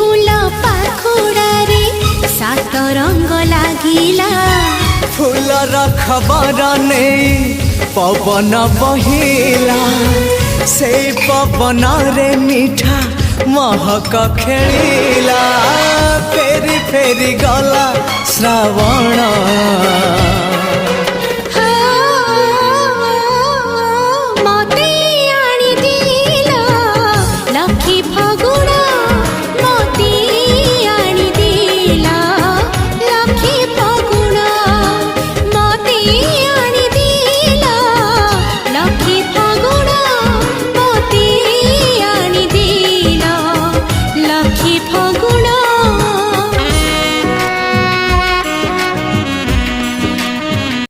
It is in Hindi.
फूल पाखुड़ारे सात रंग लागिला फूलर खबर नहीं पवन बहिला से पवन रे मीठा महक खेला फेरी फेरी गला श्रावण मते आनी दिला लखी फगुण मते आनी दिला लखी फगुण मते